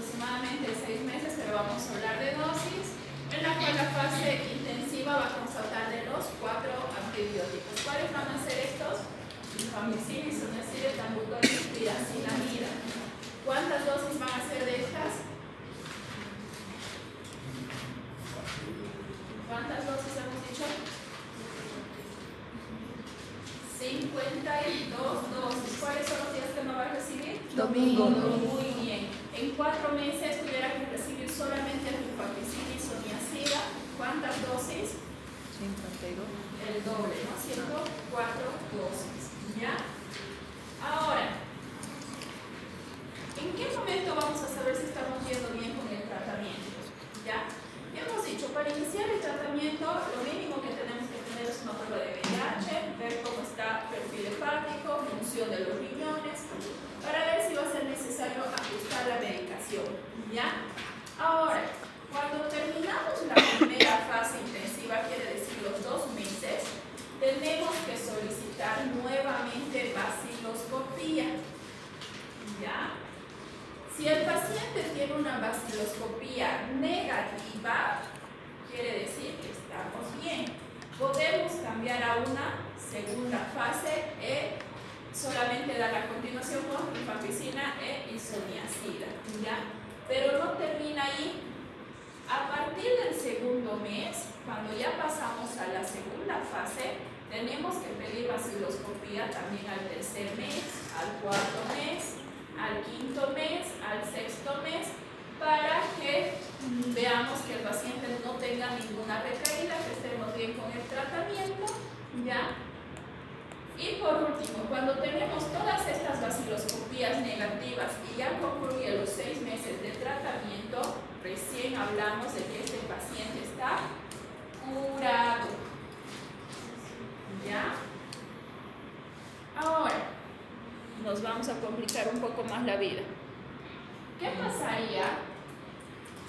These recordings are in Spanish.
aproximadamente 6 meses, pero vamos a hablar de dosis, en la cual la fase intensiva va a constar de los 4 antibióticos. ¿Cuáles van a ser estos? Rifampicina, isoniazida, etambutol y piracinamida. ¿Cuántas dosis van a ser de estas? ¿Cuántas dosis hemos dicho? 52 dosis. ¿Cuáles son los días que no va a recibir? Domingo. Muy bien. En 4 meses tuviera que recibir solamente rifampicina, isoniazida. ¿Cuántas dosis? 52. El doble, ¿no es cierto? 4 dosis. ¿Ya? Ahora, ¿en qué momento vamos a saber si estamos yendo bien con el tratamiento? ¿Ya? Hemos dicho, para iniciar el tratamiento, lo mínimo que tenemos que tener es una prueba de VIH, ver cómo está el perfil hepático, función de los riñones, para ver si va a ser necesario ajustar la medicación. ¿Ya? Ahora, cuando terminamos la primera fase intensiva, quiere decir los 2 meses, tenemos que solicitar nuevamente vaciloscopía. ¿Ya? Si el paciente tiene una vaciloscopía negativa, quiere decir que estamos bien. Podemos cambiar a una segunda fase e solamente dar la continuación con rifampicina e isoniazida. ¿Ya? Pero no termina ahí. A partir del segundo mes, cuando ya pasamos a la segunda fase, tenemos que pedir vaciloscopía también al tercer mes, al cuarto mes, al quinto mes, al sexto mes, para que veamos que el paciente no tenga ninguna recaída, que estemos bien con el tratamiento, ¿ya? Y por último, cuando tenemos todas estas vaciloscopías negativas y ya concluye los 6 meses de tratamiento, recién hablamos de que este paciente está curado, ¿ya? Ahora, nos vamos a complicar un poco más la vida. ¿Qué pasaría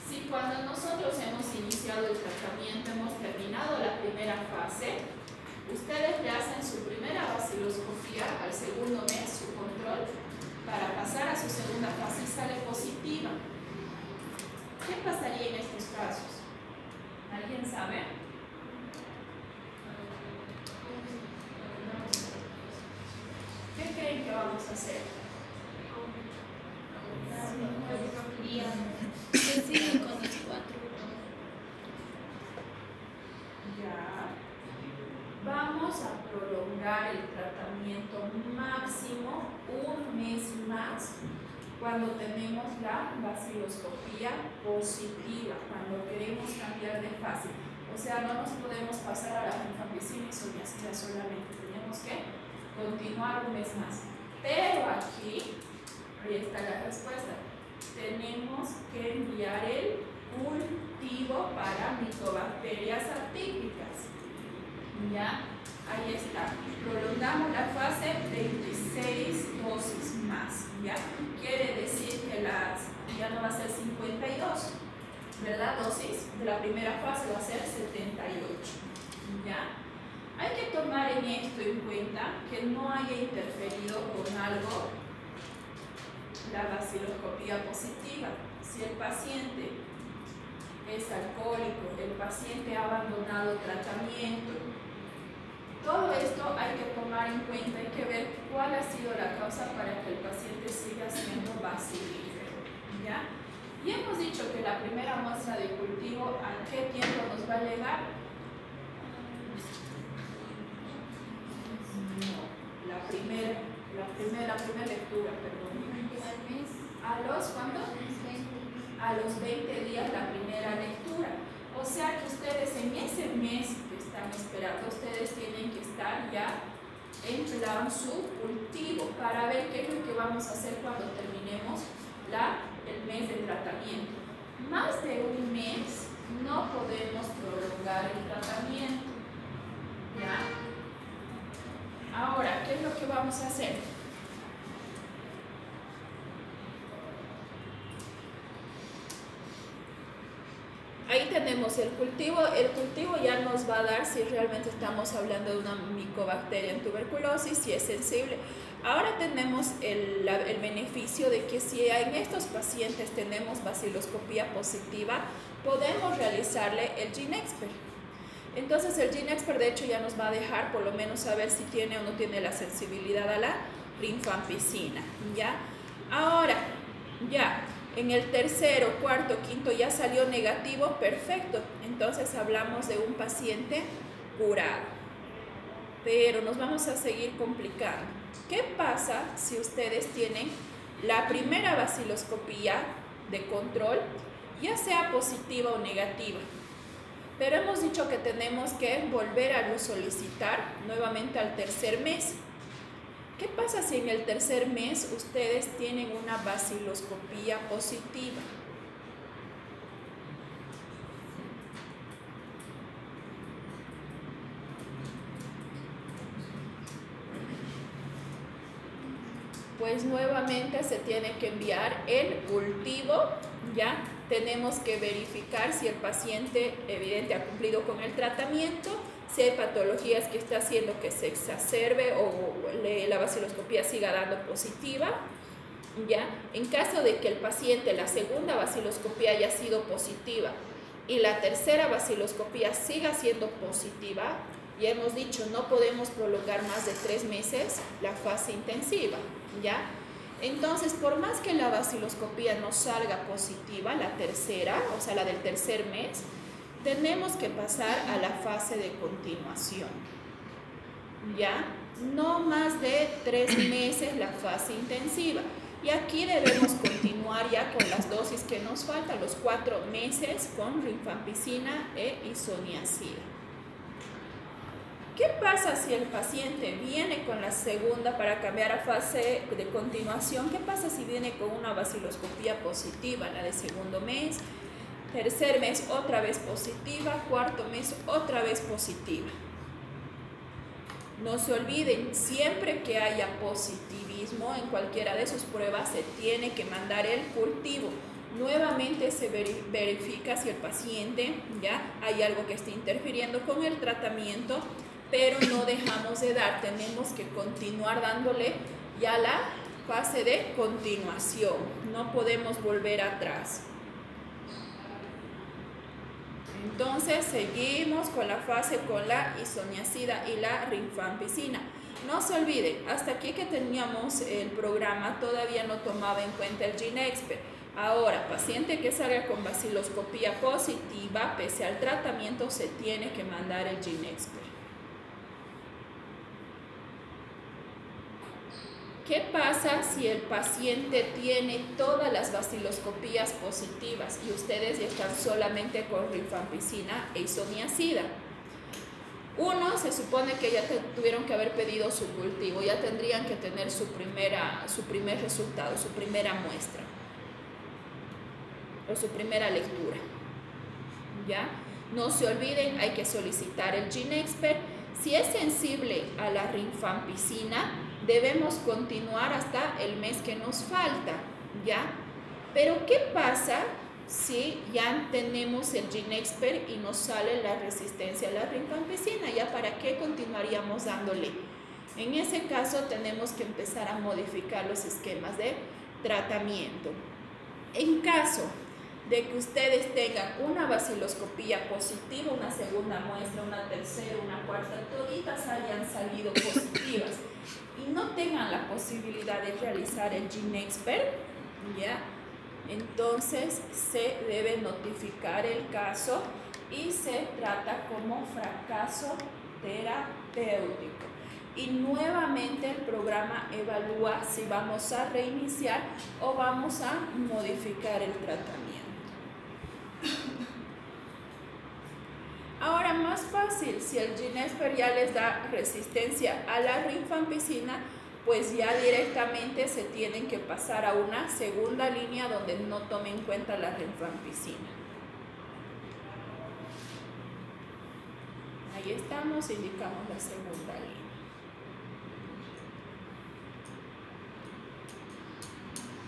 si cuando nosotros hemos iniciado el tratamiento, hemos terminado la primera fase, ustedes le hacen su primera vaciloscopía al segundo mes, su control, para pasar a su segunda fase y sale positiva? ¿Qué pasaría en estos casos? ¿Alguien sabe? ¿Qué creen que vamos a hacer? Ya. Vamos a prolongar el tratamiento máximo 1 mes más cuando tenemos la vaciloscopía positiva, cuando queremos cambiar de fase. O sea, no nos podemos pasar a la rifampicina y isoniazida solamente, tenemos que continuar 1 mes más. Pero aquí, ahí está la respuesta, tenemos que enviar el cultivo para mitobacterias atípicas. ¿Ya? Ahí está. Prolongamos la fase 26 dosis más. ¿Ya? Quiere decir que ya no va a ser 52, ¿verdad? Dosis de la primera fase va a ser 78. ¿Ya? Hay que tomar en esto en cuenta que no haya interferido con algo la vaciloscopía positiva. Si el paciente es alcohólico, el paciente ha abandonado tratamiento, todo esto hay que tomar en cuenta, hay que ver cuál ha sido la causa para que el paciente siga siendo bacilífero. ¿Ya? Y hemos dicho que la primera muestra de cultivo, ¿a qué tiempo nos va a llegar? No, la primera lectura, perdón. ¿A los cuándo? A los 20 días la primera lectura. O sea que ustedes en ese mes que están esperando, ustedes tienen que estar ya en plan su cultivo para ver qué es lo que vamos a hacer cuando terminemos el mes de tratamiento. Más de 1 mes no podemos prolongar el tratamiento. ¿Ya? Ahora, ¿qué es lo que vamos a hacer? Ahí tenemos el cultivo. El cultivo ya nos va a dar si realmente estamos hablando de una micobacteria en tuberculosis, si es sensible. Ahora tenemos el beneficio de que si en estos pacientes tenemos baciloscopía positiva, podemos realizarle el GeneXpert. Entonces el GeneXpert de hecho ya nos va a dejar por lo menos saber si tiene o no tiene la sensibilidad a la rifampicina, ¿ya? Ahora, ya, en el tercero, cuarto, quinto ya salió negativo, perfecto. Entonces hablamos de un paciente curado. Pero nos vamos a seguir complicando. ¿Qué pasa si ustedes tienen la primera baciloscopía de control, ya sea positiva o negativa? Pero hemos dicho que tenemos que volver a solicitar nuevamente al tercer mes. ¿Qué pasa si en el tercer mes ustedes tienen una baciloscopía positiva? Pues nuevamente se tiene que enviar el cultivo, ¿ya? Tenemos que verificar si el paciente evidente ha cumplido con el tratamiento, si hay patologías que está haciendo que se exacerbe o la baciloscopía siga dando positiva, ¿ya? En caso de que el paciente, la segunda baciloscopía haya sido positiva y la tercera baciloscopía siga siendo positiva, ya hemos dicho, no podemos prolongar más de 3 meses la fase intensiva, ¿ya? Entonces, por más que la baciloscopía no salga positiva, la tercera, o sea, la del tercer mes, tenemos que pasar a la fase de continuación, ¿ya? No más de 3 meses la fase intensiva. Y aquí debemos continuar ya con las dosis que nos faltan, los 4 meses con rifampicina e isoniazida. ¿Qué pasa si el paciente viene con la segunda para cambiar a fase de continuación? ¿Qué pasa si viene con una baciloscopía positiva, la de segundo mes, tercer mes otra vez positiva, cuarto mes otra vez positiva? No se olviden, siempre que haya positivismo en cualquiera de sus pruebas se tiene que mandar el cultivo. Nuevamente se verifica si el paciente ya hay algo que esté interfiriendo con el tratamiento, pero no dejamos de dar, tenemos que continuar dándole ya la fase de continuación, no podemos volver atrás. Entonces seguimos con la fase con la isoniazida y la rifampicina. No se olviden, hasta aquí que teníamos el programa todavía no tomaba en cuenta el GeneXpert. Ahora, paciente que salga con baciloscopía positiva, pese al tratamiento, se tiene que mandar el GeneXpert. ¿Qué pasa si el paciente tiene todas las baciloscopías positivas y ustedes ya están solamente con rifampicina e isoniazida? Uno, se supone que ya tuvieron que haber pedido su cultivo, ya tendrían que tener su primer resultado, su primera muestra o su primera lectura, ¿ya? No se olviden, hay que solicitar el GeneXpert. Si es sensible a la rifampicina, debemos continuar hasta el mes que nos falta, ¿ya? Pero ¿qué pasa si ya tenemos el GeneXpert y nos sale la resistencia a la rifampicina? ¿Ya para qué continuaríamos dándole? En ese caso tenemos que empezar a modificar los esquemas de tratamiento. En caso de que ustedes tengan una baciloscopía positiva, una segunda muestra, una tercera, una cuarta, toditas hayan salido positivas y no tengan la posibilidad de realizar el GeneXpert, ¿ya? Entonces se debe notificar el caso y se trata como fracaso terapéutico. Y nuevamente el programa evalúa si vamos a reiniciar o vamos a modificar el tratamiento. Ahora, más fácil, si el GeneXpert ya les da resistencia a la rifampicina, pues ya directamente se tienen que pasar a una segunda línea donde no tomen en cuenta la rifampicina. Ahí estamos, indicamos la segunda línea.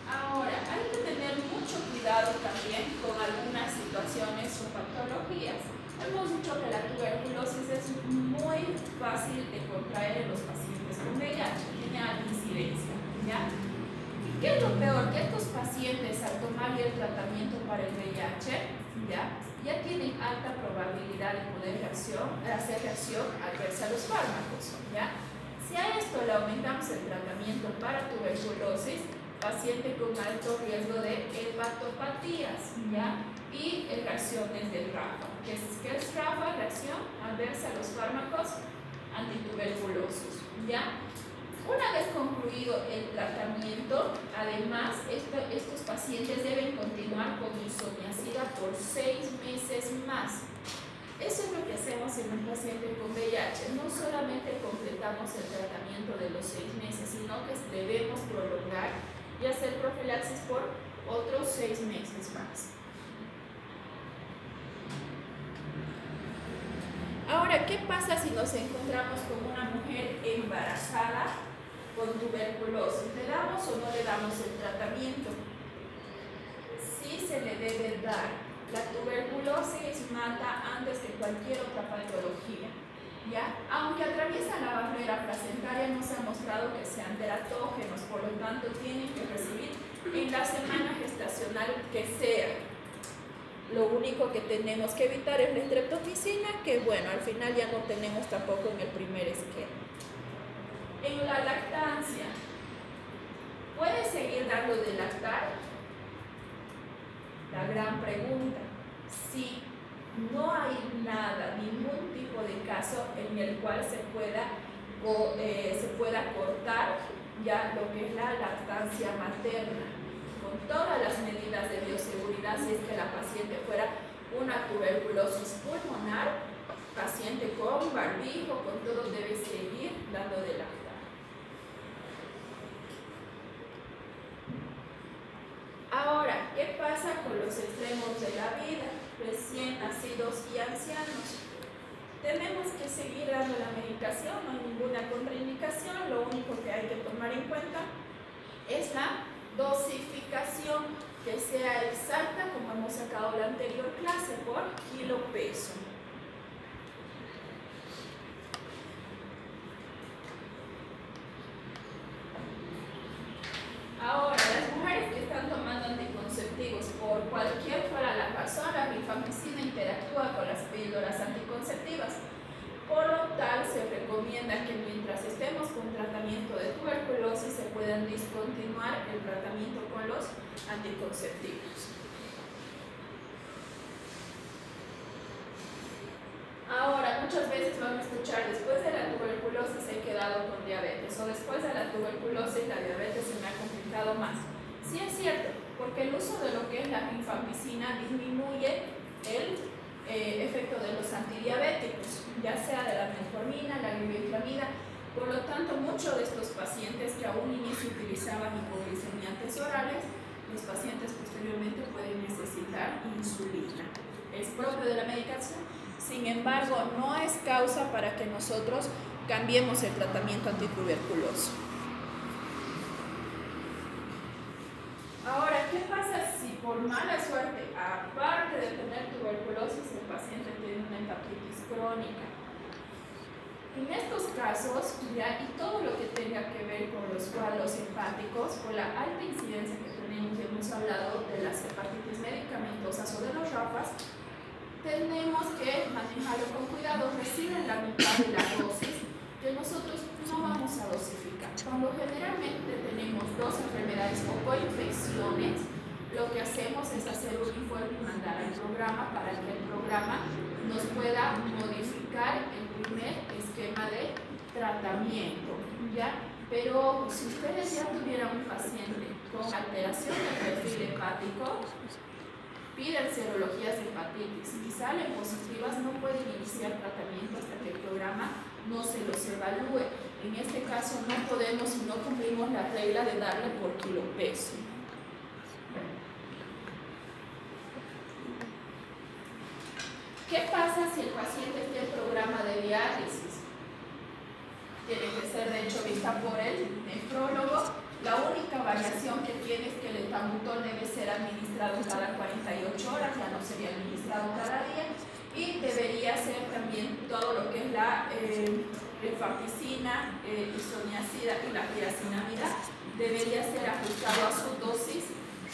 Ahora, hay que tener mucho cuidado también con algunas situaciones o patologías. Hemos dicho que la tuberculosis es muy fácil de contraer en los pacientes con VIH, tiene alta incidencia, ¿ya? ¿Qué es lo peor? Que estos pacientes al tomar el tratamiento para el VIH, ya tienen alta probabilidad de poder hacer reacción adversa a los fármacos, ¿ya? Si a esto le aumentamos el tratamiento para tuberculosis, paciente con alto riesgo de hepatopatías, ¿ya? Y reacciones del RAFA. ¿Qué es RAFA? Reacción adversa a los fármacos antituberculosos, ¿ya? Una vez concluido el tratamiento, además, estos pacientes deben continuar con isoniazida por 6 meses más. Eso es lo que hacemos en un paciente con VIH. No solamente completamos el tratamiento de los 6 meses, sino que debemos prolongar y hacer profilaxis por otros 6 meses más. Ahora, ¿qué pasa si nos encontramos con una mujer embarazada con tuberculosis? ¿Le damos o no le damos el tratamiento? Sí se le debe dar. La tuberculosis mata antes que cualquier otra patología, ¿ya? Aunque atraviesan la barrera placentaria, no se ha mostrado que sean teratógenos, por lo tanto tienen que recibir en la semana gestacional que sea. Lo único que tenemos que evitar es la streptomicina, que bueno, al final ya no tenemos tampoco en el primer esquema. En la lactancia, ¿puede seguir dando de lactar? La gran pregunta. Sí, no hay nada, ningún tipo de caso en el cual se pueda cortar ya lo que es la lactancia materna, con todas las medidas de bioseguridad. Si es que la paciente fuera una tuberculosis pulmonar, paciente con barbijo, con todo, debe seguir dando de lactar. Ahora, ¿qué pasa con los extremos de la vida? Recién nacidos y ancianos. Tenemos que seguir dando la medicación, no hay ninguna contraindicación. Lo único que hay que tomar en cuenta es la dosificación, que sea exacta, como hemos sacado la anterior clase, por kilo peso. Ahora, las mujeres que están tomando anticonceptivos, por cualquier fuera la razón, la rifampicina interactúa con las píldoras anticonceptivas. Por lo tal, se recomienda que mientras estemos con tratamiento de tuberculosis se puedan discontinuar el tratamiento con los anticonceptivos. Ahora, muchas veces van a escuchar, después de la tuberculosis he quedado con diabetes, o después de la tuberculosis la diabetes se me ha complicado más. Sí es cierto, porque el uso de lo que es la rifampicina disminuye el efecto de los antidiabéticos, ya sea de la metformina, la glibenclamida. Por lo tanto, muchos de estos pacientes que aún inicio utilizaban hipoglicemiantes orales, los pacientes posteriormente pueden necesitar insulina. Es propio de la medicación. Sin embargo, no es causa para que nosotros cambiemos el tratamiento antituberculoso. Ahora, ¿qué pasa si por mala suerte, aparte de tener tuberculosis, el paciente tiene una hepatitis crónica? En estos casos, ya, y todo lo que tenga que ver con los cuadros hepáticos, por la alta incidencia que tenemos, ya hemos hablado de las hepatitis medicamentosas o de los RAFAs, tenemos que manejarlo con cuidado. Reciben la mitad de la dosis que nosotros no vamos a dosificar. Cuando generalmente tenemos dos enfermedades o coinfecciones, lo que hacemos es hacer un informe y mandar al programa para que el programa nos pueda modificar el primer esquema de tratamiento, ¿ya? Pero si ustedes ya tuvieran un paciente con alteración del perfil hepático, piden serologías de hepatitis. Si salen positivas, no pueden iniciar tratamiento hasta que el programa no se los evalúe. En este caso no podemos y no cumplimos la regla de darle por kilo peso. ¿Qué pasa si el paciente tiene programa de diálisis? Tiene que ser de hecho vista por el nefrólogo. La única variación que tiene es que le Cambutol debe ser administrado cada 48 horas, ya no sería administrado cada día. Y debería ser también todo lo que es la rifampicina, isoniazida y la piracinamida, debería ser ajustado a su dosis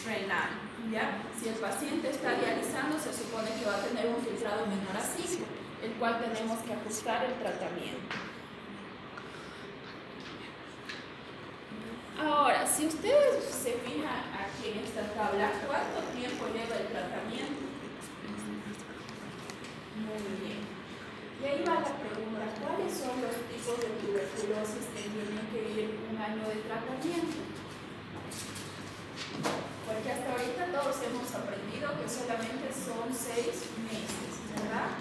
renal. ¿Ya? Si el paciente está dializando, se supone que va a tener un filtrado menor a 5, el cual tenemos que ajustar el tratamiento. Ahora, si ustedes se fijan aquí en esta tabla, ¿cuánto tiempo lleva el tratamiento? Muy bien. Y ahí va la pregunta, ¿cuáles son los tipos de tuberculosis que tienen que ir un año de tratamiento? Porque hasta ahorita todos hemos aprendido que solamente son 6 meses, ¿verdad?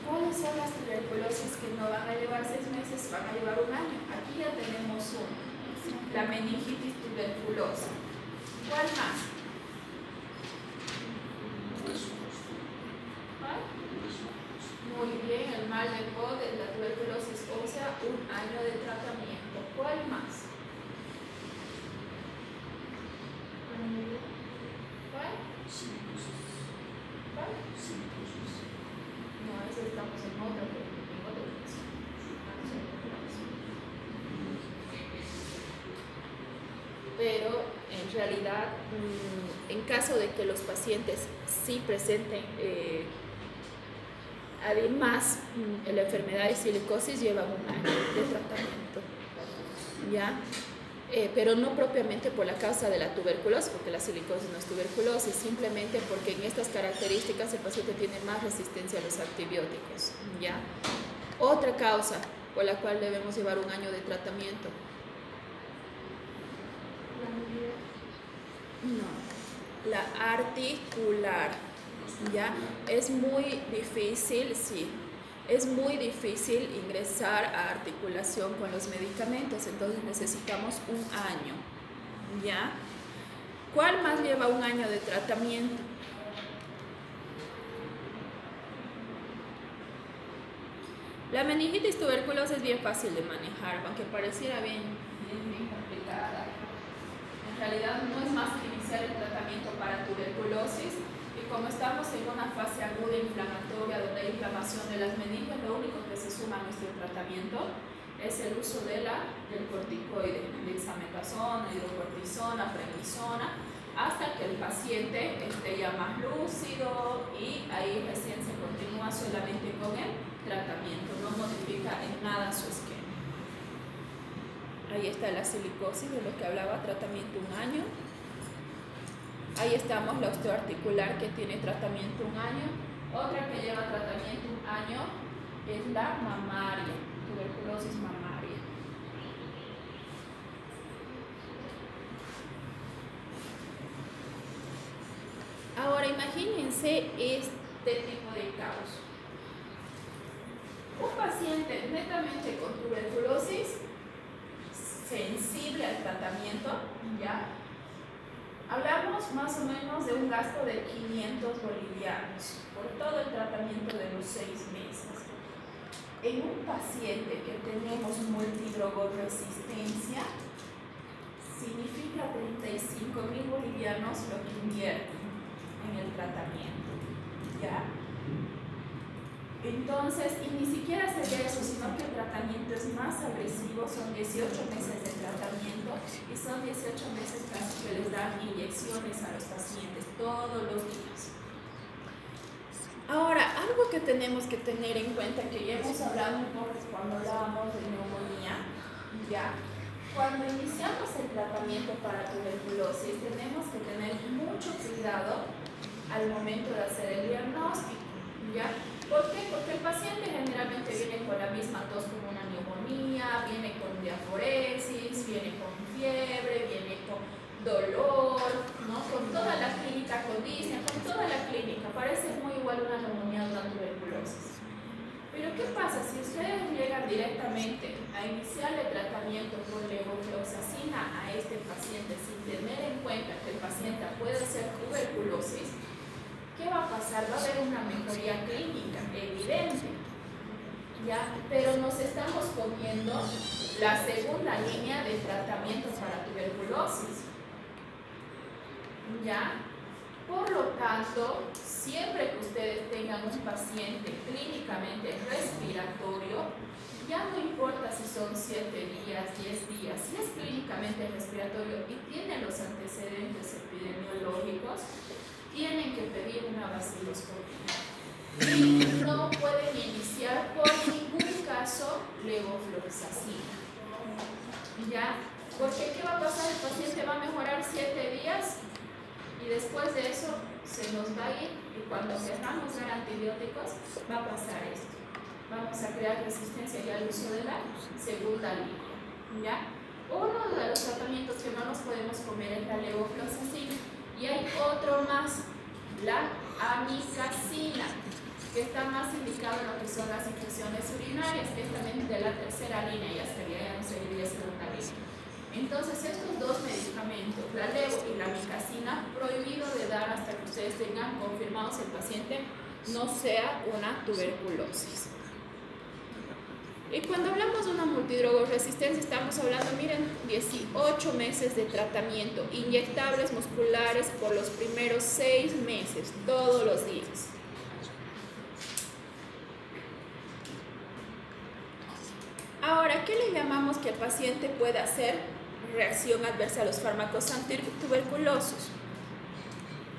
¿Cuáles son las tuberculosis que no van a llevar 6 meses, van a llevar un año? Aquí ya tenemos uno, la meningitis tuberculosa. ¿Cuál más? ¿Cuál? Muy bien, el mal de Koch, la tuberculosis ósea, un año de tratamiento. ¿Cuál más? ¿Cuál? ¿Cuál? No, ese estamos en otro caso. Pero en realidad, en caso de que los pacientes sí presenten además la enfermedad de silicosis, llevan un año de tratamiento, ¿ya? Pero no propiamente por la causa de la tuberculosis, porque la silicosis no es tuberculosis, simplemente porque en estas características el paciente tiene más resistencia a los antibióticos, ¿ya? Otra causa por la cual debemos llevar un año de tratamiento. No, la articular, ¿ya? Es muy difícil, sí. Es muy difícil ingresar a articulación con los medicamentos, entonces necesitamos un año, ¿ya? ¿Cuál más lleva un año de tratamiento? La meningitis tuberculosa es bien fácil de manejar, aunque pareciera bien complicada. En realidad no es más que iniciar el tratamiento para tuberculosis. Y como estamos en una fase aguda inflamatoria donde hay inflamación de las meninges, lo único que se suma a nuestro tratamiento es el uso del corticoide, dexametasona, hidrocortisona, prednisona, hasta que el paciente esté ya más lúcido y ahí recién se continúa solamente con el tratamiento, no modifica en nada su esquema. Ahí está la silicosis de lo que hablaba, tratamiento un año. Ahí estamos, la osteoarticular que tiene tratamiento un año. Otra que lleva tratamiento un año es la mamaria, tuberculosis mamaria. Ahora imagínense este tipo de caos. Un paciente netamente con tuberculosis, sensible al tratamiento, ¿ya? Hablamos más o menos de un gasto de 500 bolivianos por todo el tratamiento de los 6 meses. En un paciente que tenemos multidrogoresistencia, significa 35.000 bolivianos lo que invierten en el tratamiento, ¿ya? Entonces, y ni siquiera se ve eso, sino que el tratamiento es más agresivo, son 18 meses de tratamiento y son 18 meses casi que les dan inyecciones a los pacientes todos los días. Ahora, algo que tenemos que tener en cuenta, que ya hemos hablado un poco cuando hablábamos de neumonía, ya, cuando iniciamos el tratamiento para tuberculosis, tenemos que tener mucho cuidado al momento de hacer el diagnóstico, ¿ya? ¿Por qué? Porque el paciente generalmente viene con la misma tos como una neumonía, viene con diaforesis, viene con fiebre, viene con dolor, ¿no? Con toda la clínica, con disnea, con toda la clínica. Parece muy igual una neumonía o una tuberculosis. Pero ¿qué pasa si ustedes llegan directamente a iniciar el tratamiento con levofloxacina a este paciente sin tener en cuenta que el paciente puede ser tuberculosis? ¿Qué va a pasar? Va a haber una mejoría clínica evidente, ¿ya? Pero nos estamos comiendo la segunda línea de tratamiento para tuberculosis. ¿Ya? Por lo tanto, siempre que ustedes tengan un paciente clínicamente respiratorio, ya no importa si son 7 días, 10 días, si es clínicamente respiratorio y tiene los antecedentes epidemiológicos, tienen que pedir una vaciloscopia. Y no pueden iniciar por ningún caso levofloxacina. ¿Ya? Porque ¿qué va a pasar? El paciente va a mejorar 7 días y después de eso se nos va a ir, y cuando queramos dar antibióticos va a pasar esto. Vamos a crear resistencia ya al uso de la segunda línea. ¿Ya? Uno de los tratamientos que no nos podemos comer es la levofloxacina, y hay otro más, la amicacina, que está más indicado en lo que son las infecciones urinarias, que es también de la tercera línea, ya no seguiría segunda línea. Entonces, estos dos medicamentos, la levo y la amicacina, prohibido de dar hasta que ustedes tengan confirmados el paciente no sea una tuberculosis. Y cuando hablamos de una multidrogoresistencia, estamos hablando, miren, 18 meses de tratamiento, inyectables musculares por los primeros 6 meses, todos los días. Ahora, ¿qué le llamamos que el paciente pueda hacer reacción adversa a los fármacos antituberculosos?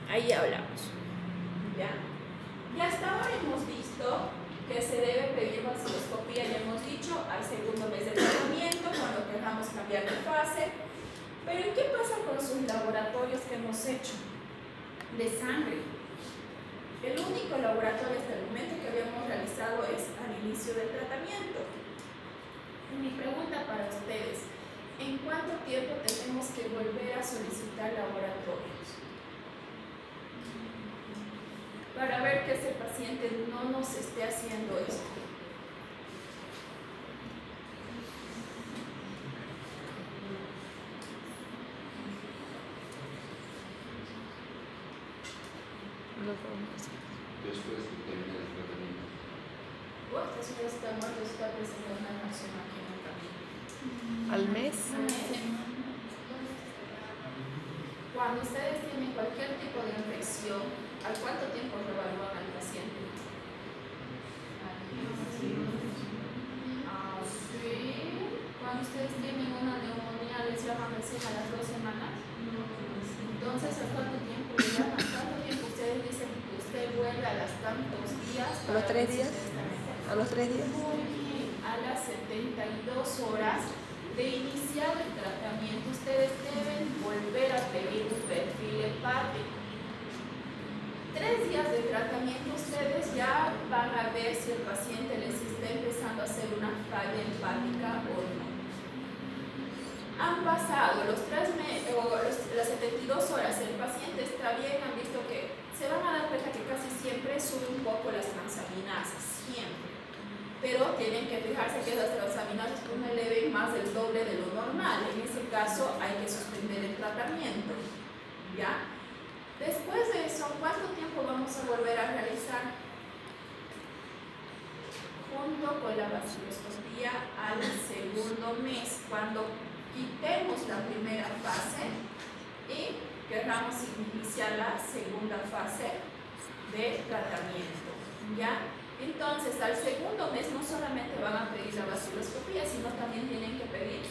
Ahí hablamos. ¿Ya? Y hasta ahora hemos visto que se debe pedir vaciloscopía, ya hemos dicho, al segundo mes de tratamiento, cuando queramos cambiar de fase. Pero ¿qué pasa con sus laboratorios que hemos hecho de sangre? El único laboratorio hasta el momento que habíamos realizado es al inicio del tratamiento. Mi pregunta para ustedes, ¿en cuánto tiempo tenemos que volver a solicitar laboratorios? Para ver que ese paciente no nos esté haciendo esto. Después de terminar el tratamiento. Esta señora está muerta, está presentando una reacción aquí en el camino. ¿Al mes? Cuando ustedes tienen cualquier tipo de infección, ¿al cuánto tiempo reevalúan al paciente? Sí. Cuando ustedes tienen una neumonía, ¿les llaman recién a las 2 semanas? Entonces, ¿a cuánto tiempo le llaman? ¿Cuánto tiempo ustedes dicen que usted vuelve a los tantos días? ¿A los 3 días? ¿A los 3 días? A las 72 horas de iniciar el tratamiento, ustedes deben volver a pedir un perfil hepático. 3 días de tratamiento, ustedes ya van a ver si el paciente les está empezando a hacer una falla hepática o no. Han pasado las 72 horas, el paciente está bien, han visto que se van a dar cuenta que casi siempre suben un poco las transaminasas, siempre. Pero tienen que fijarse que las transaminasas no eleven más del doble de lo normal. En ese caso hay que suspender el tratamiento. ¿Ya? Después de eso, ¿cuánto tiempo vamos a volver a realizar? Junto con la vaciloscopía al segundo mes, cuando quitemos la primera fase y queramos iniciar la segunda fase de tratamiento. ¿Ya? Entonces, al segundo mes no solamente van a pedir la vaciloscopía, sino también tienen que pedir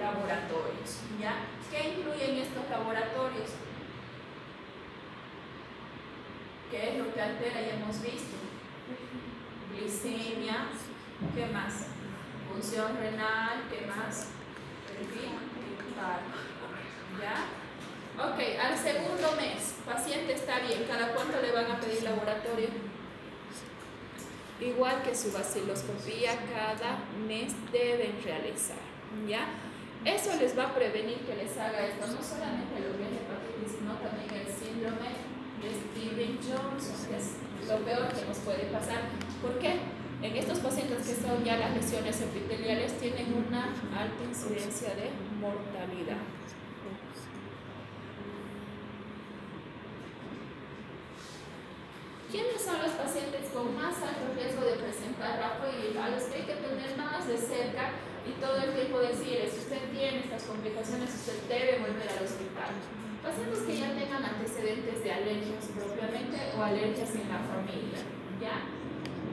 laboratorios. ¿Ya? ¿Qué incluyen estos laboratorios? ¿Qué es lo que altera? Ya hemos visto. Glicemia, ¿qué más? Función renal, ¿qué más? Perfil hepático. ¿Ya? Ok, al segundo mes, paciente está bien, ¿cada cuánto le van a pedir laboratorio? Igual que su vaciloscopía, cada mes deben realizar, ¿ya? Eso les va a prevenir que les haga esto, no solamente lo que es hepatitis, sino también el síndrome de Stevens-Johnson, que es lo peor que nos puede pasar. ¿Por qué? En estos pacientes que son ya las lesiones epiteliales tienen una alta incidencia de mortalidad. ¿Quiénes son los pacientes con más alto riesgo de presentar Rafael? A los que hay que tener más de cerca y todo el tiempo decir, si usted tiene estas complicaciones, usted debe volver al hospital. Pacientes que ya tengan antecedentes de alergias propiamente o alergias en la familia, ¿ya?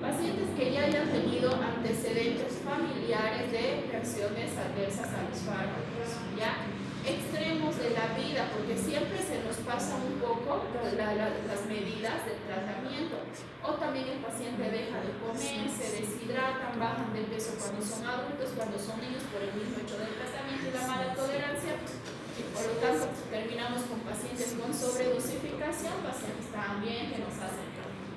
Pacientes que ya hayan tenido antecedentes familiares de reacciones adversas a los fármacos, ¿ya? Extremos de la vida, porque siempre se nos pasa un poco las medidas del tratamiento, o también el paciente deja de comer, se deshidratan, bajan de peso cuando son adultos, cuando son niños por el mismo hecho del tratamiento y la mala tolerancia, y por lo tanto terminamos con pacientes con sobredosificación, pacientes también que nos hacen cáncer.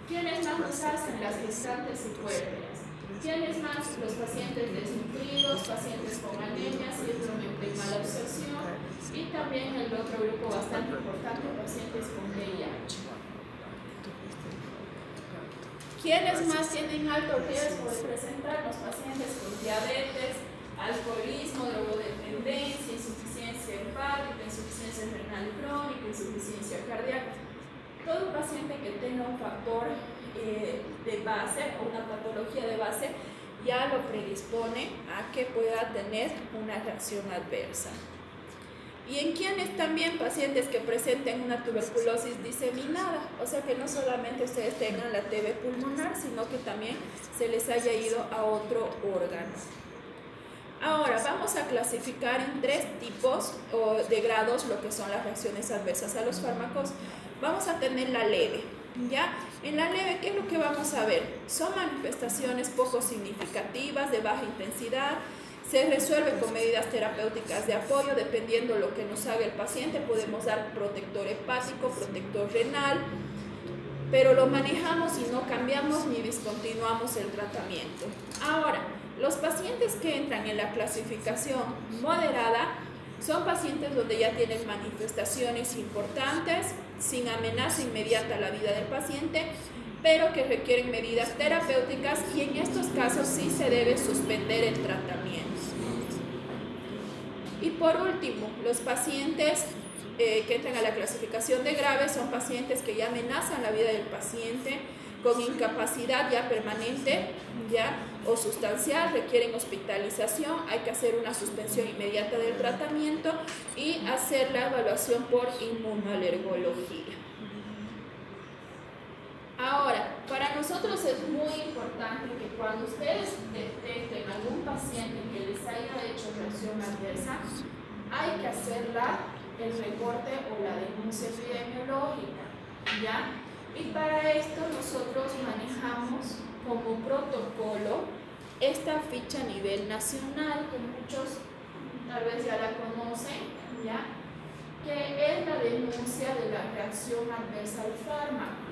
¿Quiénes más nos hacen? Las gestantes y puérperas. ¿Quiénes más? Los pacientes desnutridos, pacientes con anemia, síndrome de mala absorción y también el otro grupo bastante importante, pacientes con VIH. ¿Quiénes más tienen alto riesgo de presentar? Los pacientes con diabetes, alcoholismo, drogodependencia, insuficiencia hepática, insuficiencia renal crónica, insuficiencia cardíaca. Todo paciente que tenga un factor de base o una patología de base ya lo predispone a que pueda tener una reacción adversa. Y en quienes también pacientes que presenten una tuberculosis diseminada, o sea que no solamente ustedes tengan la TB pulmonar, sino que también se les haya ido a otro órgano. Ahora vamos a clasificar en 3 tipos de grados lo que son las reacciones adversas a los fármacos. Vamos a tener la leve, ¿ya? En la leve, ¿qué es lo que vamos a ver? Son manifestaciones poco significativas, de baja intensidad, se resuelve con medidas terapéuticas de apoyo, dependiendo lo que nos haga el paciente, podemos dar protector hepático, protector renal, pero lo manejamos y no cambiamos ni discontinuamos el tratamiento. Ahora, los pacientes que entran en la clasificación moderada son pacientes donde ya tienen manifestaciones importantes, sin amenaza inmediata a la vida del paciente, pero que requieren medidas terapéuticas y en estos casos sí se debe suspender el tratamiento. Y por último, los pacientes que entran a la clasificación de graves son pacientes que ya amenazan la vida del paciente con incapacidad ya permanente ya, o sustancial, requieren hospitalización, hay que hacer una suspensión inmediata del tratamiento y hacer la evaluación por inmunoalergología. Ahora, para nosotros es muy importante que cuando ustedes detecten algún paciente que les haya hecho reacción adversa, hay que hacer el reporte o la denuncia epidemiológica, ¿ya? Y para esto nosotros manejamos como protocolo esta ficha a nivel nacional, que muchos tal vez ya la conocen, ¿ya? Que es la denuncia de la reacción adversa al fármaco,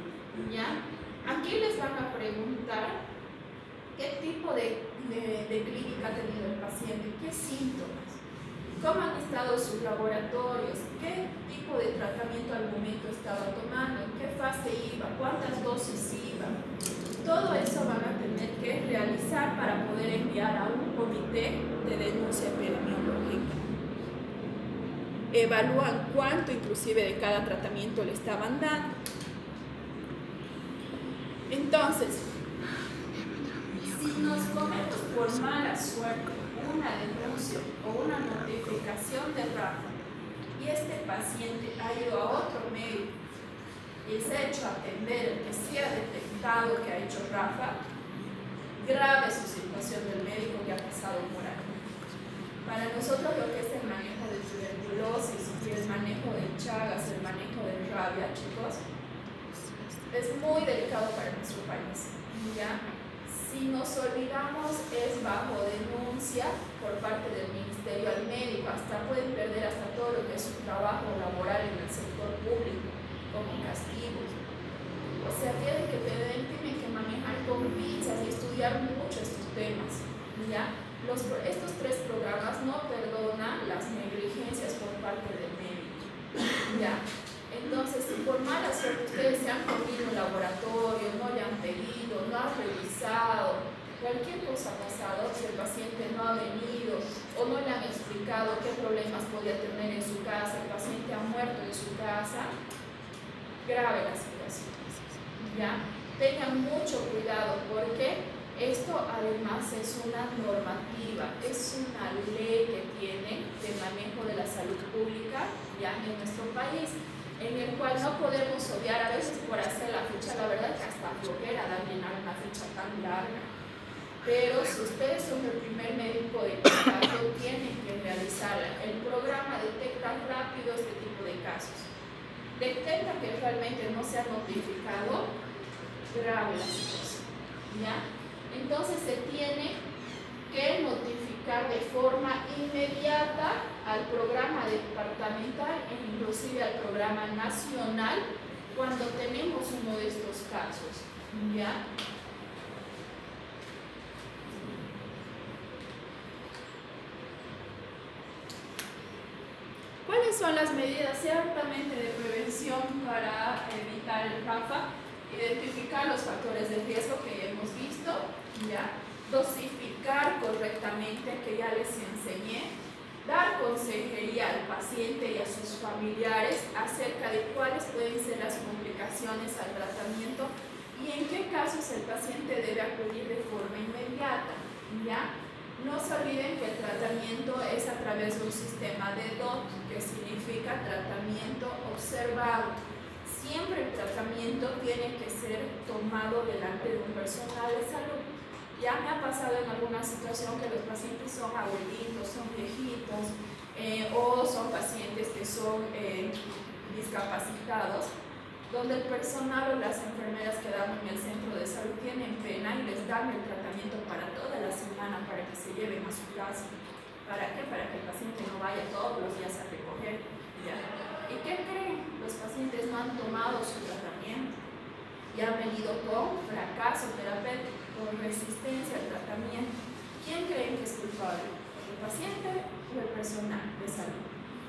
¿ya? Aquí les van a preguntar qué tipo de clínica ha tenido el paciente, qué síntomas, cómo han estado sus laboratorios, qué tipo de tratamiento al momento estaba tomando, en qué fase iba, cuántas dosis iba. Todo eso van a tener que realizar para poder enviar a un comité de denuncia epidemiológica. Evalúan cuánto inclusive de cada tratamiento le estaban dando. Entonces, si nos comemos por mala suerte una denuncia o una notificación de RAFA y este paciente ha ido a otro médico y se ha hecho atender, el que sí ha detectado que ha hecho RAFA, grave su situación del médico que ha pasado por ahí. Para nosotros lo que es el manejo de tuberculosis, el manejo de Chagas, el manejo de rabia, chicos, es muy delicado para nuestro país, ¿ya? Si nos olvidamos es bajo denuncia por parte del Ministerio al médico, hasta pueden perder hasta todo lo que es su trabajo laboral en el sector público, como castigos. O sea, tienen que manejar con pinzas y estudiar mucho estos temas, ¿ya? Estos 3 programas no perdonan las negligencias por parte del médico, ¿ya? Entonces, si por mala suerte ustedes se han comido un laboratorio, no le han pedido, no han revisado, cualquier cosa ha pasado, si el paciente no ha venido o no le han explicado qué problemas podía tener en su casa, el paciente ha muerto en su casa, grave la situación, ¿ya? Tengan mucho cuidado porque esto además es una normativa, es una ley que tiene de manejo de la salud pública ya en nuestro país. en el cual no podemos obviar a veces por hacer la ficha, la verdad que hasta flojera de llenar una ficha tan larga. Pero si ustedes son el primer médico de contacto, tienen que realizar el programa Detecta rápido este tipo de casos. Detecta que realmente no se ha notificado grave la situación, ¿ya? Entonces se tiene que notificar de forma inmediata al programa departamental e inclusive al programa nacional cuando tenemos uno de estos casos, ¿ya? ¿Cuáles son las medidas ciertamente de prevención para evitar el RAFA? Identificar los factores de riesgo que ya hemos visto, ¿ya? Dosificar correctamente, que ya les enseñé, dar consejería al paciente y a sus familiares acerca de cuáles pueden ser las complicaciones al tratamiento y en qué casos el paciente debe acudir de forma inmediata, ¿ya? No se olviden que el tratamiento es a través de un sistema de DOT, que significa tratamiento observado. Siempre el tratamiento tiene que ser tomado delante de un personal de salud. Ya me ha pasado en alguna situación que los pacientes son abuelitos, son viejitos o son pacientes que son discapacitados, donde el personal o las enfermeras que dan en el centro de salud tienen pena y les dan el tratamiento para toda la semana para que se lleven a su casa. ¿Para qué? Para que el paciente no vaya todos los días a recoger, ¿ya? ¿Y qué creen? Los pacientes no han tomado su tratamiento y han venido con fracaso terapéutico, con resistencia al tratamiento. ¿Quién creen que es culpable? ¿El paciente o el personal de salud?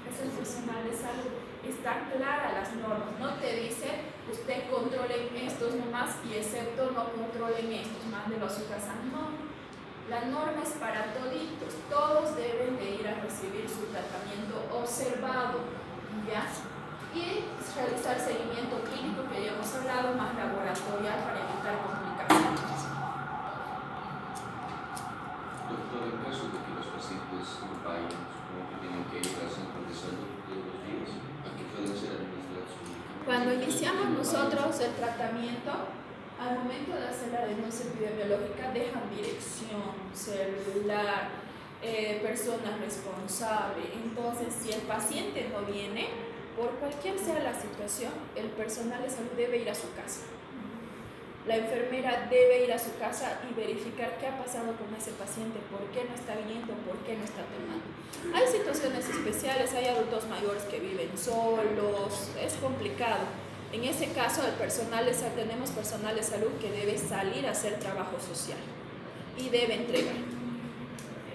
Es el personal de salud. Están claras las normas. No te dice, usted controlen estos nomás y excepto no controlen estos, mándelo a su casa. No. La norma es para toditos. Todos deben de ir a recibir su tratamiento observado, ¿ya? Y realizar seguimiento clínico que ya hemos hablado, más laboratorial para evitar complicaciones. Doctor, en caso de que los pacientes no vayan, supongo que tienen que ir al centro de salud todos los días, ¿a qué pueden ser administrados? Cuando iniciamos nosotros el tratamiento, al momento de hacer la denuncia epidemiológica dejan dirección, celular, persona responsable. Entonces, si el paciente no viene, por cualquier sea la situación, el personal de salud debe ir a su casa. La enfermera debe ir a su casa y verificar qué ha pasado con ese paciente, por qué no está viniendo, por qué no está tomando. Hay situaciones especiales, hay adultos mayores que viven solos, es complicado. En ese caso, tenemos personal de salud que debe salir a hacer trabajo social y debe entregar.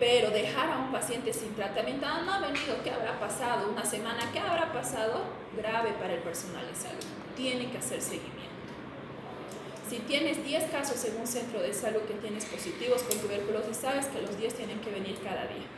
Pero dejar a un paciente sin tratamiento, no ha venido, ¿qué habrá pasado? Una semana, ¿qué habrá pasado? Grave para el personal de salud. Tiene que hacer seguimiento. Si tienes 10 casos en un centro de salud que tienes positivos con tuberculosis, sabes que los 10 tienen que venir cada día.